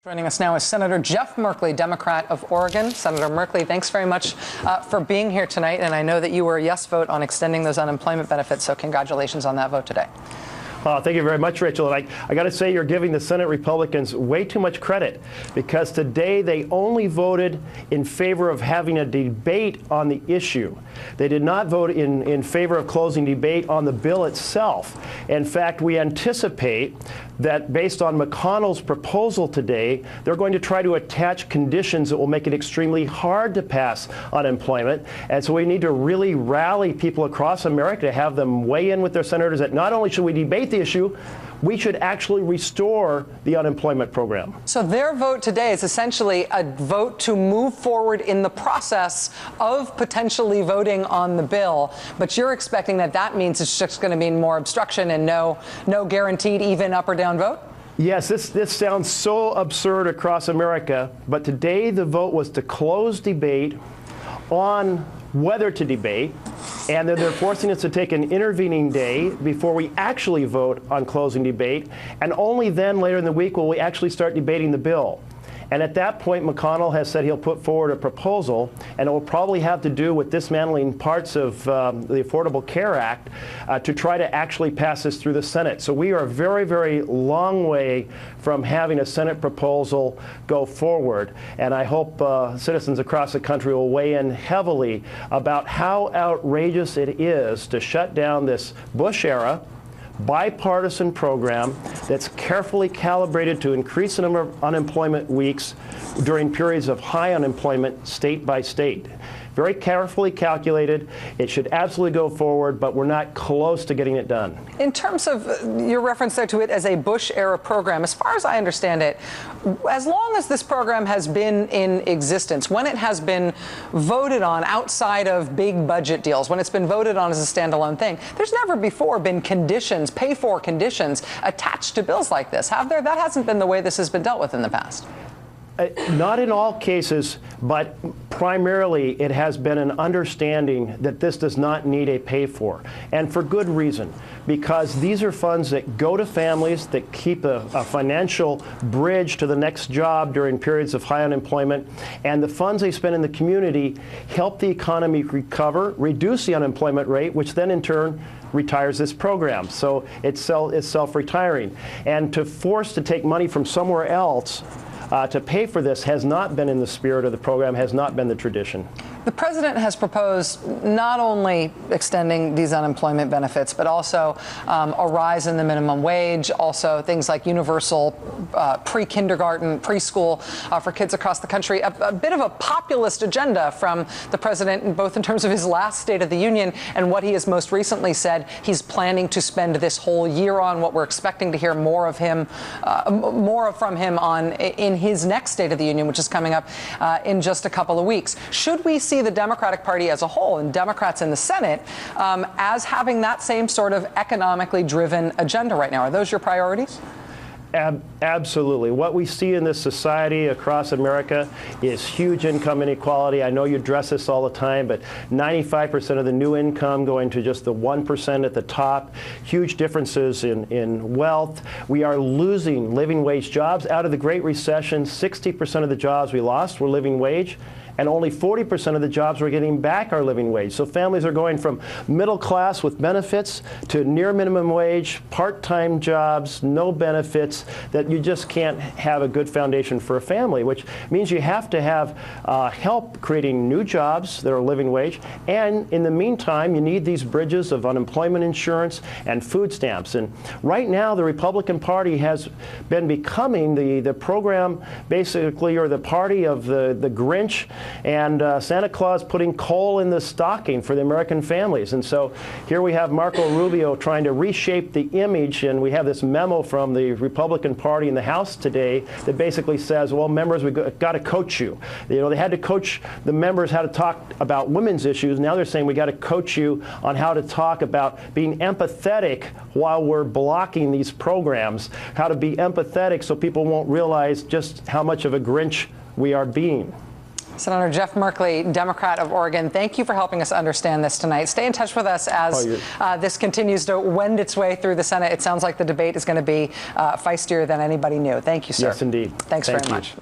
Joining us now is Senator Jeff Merkley, Democrat of Oregon. Senator Merkley, thanks very much for being here tonight. And I know that you were a yes vote on extending those unemployment benefits, so congratulations on that vote today. Thank you very much, Rachel. And I got to say, you're giving the Senate Republicans way too much credit, because today they only voted in favor of having a debate on the issue. They did not vote in favor of closing debate on the bill itself. In fact, we anticipate that based on McConnell's proposal today, they're going to try to attach conditions that will make it extremely hard to pass unemployment. And so we need to really rally people across America to have them weigh in with their senators that not only should we debate the issue, we should actually restore the unemployment program. So their vote today is essentially a vote to move forward in the process of potentially voting on the bill. But you're expecting that means it's just going to mean more obstruction and no guaranteed even up or down vote? Yes, this sounds so absurd across America, but today the vote was to close debate on whether to debate, and then they're forcing us to take an intervening day before we actually vote on closing debate, and only then later in the week will we actually start debating the bill. And at that point, McConnell has said he'll put forward a proposal, and it will probably have to do with dismantling parts of the Affordable Care Act to try to actually pass this through the Senate. So we are a very, very long way from having a Senate proposal go forward. And I hope citizens across the country will weigh in heavily about how outrageous it is to shut down this Bush-era bipartisan program that's carefully calibrated to increase the number of unemployment weeks during periods of high unemployment state by state. Very carefully calculated. It should absolutely go forward, but we're not close to getting it done. In terms of your reference there to it as a Bush-era program, as far as I understand it, as long as this program has been in existence, when it has been voted on outside of big budget deals, when it's been voted on as a standalone thing, there's never before been conditions, pay-for conditions attached to bills like this, have there? That hasn't been the way this has been dealt with in the past. Not in all cases, but primarily it has been an understanding that this does not need a pay-for, and for good reason, because these are funds that go to families, that keep a financial bridge to the next job during periods of high unemployment, and the funds they spend in the community help the economy recover, reduce the unemployment rate, which then in turn retires this program. So it's self-retiring. And to force to take money from somewhere else to pay for this has not been in the spirit of the program, has not been the tradition. The president has proposed not only extending these unemployment benefits, but also a rise in the minimum wage, also things like universal pre-kindergarten, preschool for kids across the country, a bit of a populist agenda from the president, both in terms of his last State of the Union and what he has most recently said he's planning to spend this whole year on, what we're expecting to hear more of him, from him on in his next State of the Union, which is coming up in just a couple of weeks. Should we see the Democratic Party as a whole and Democrats in the Senate as having that same sort of economically driven agenda right now? Are those your priorities? Absolutely. What we see in this society across America is huge income inequality. I know you address this all the time, but 95% of the new income going to just the 1% at the top. Huge differences in wealth. We are losing living wage jobs. Out of the Great Recession, 60% of the jobs we lost were living wage, and only 40% of the jobs we're getting back are living wage. So families are going from middle class with benefits to near minimum wage, part-time jobs, no benefits, that you just can't have a good foundation for a family, which means you have to have help creating new jobs that are living wage. And in the meantime, you need these bridges of unemployment insurance and food stamps. And right now, the Republican Party has been becoming the program, basically, or the party of the Grinch and Santa Claus putting coal in the stocking for the American families. And so here we have Marco Rubio trying to reshape the image, and we have this memo from the Republican Party in the House today that basically says, well, members, we've got to coach you. You know, they had to coach the members how to talk about women's issues. Now they're saying we got to coach you on how to talk about being empathetic while we're blocking these programs, how to be empathetic so people won't realize just how much of a Grinch we are being. Senator Jeff Merkley, Democrat of Oregon, thank you for helping us understand this tonight. Stay in touch with us as this continues to wend its way through the Senate. It sounds like the debate is going to be feistier than anybody knew. Thank you, sir. Yes, indeed. Thanks very much.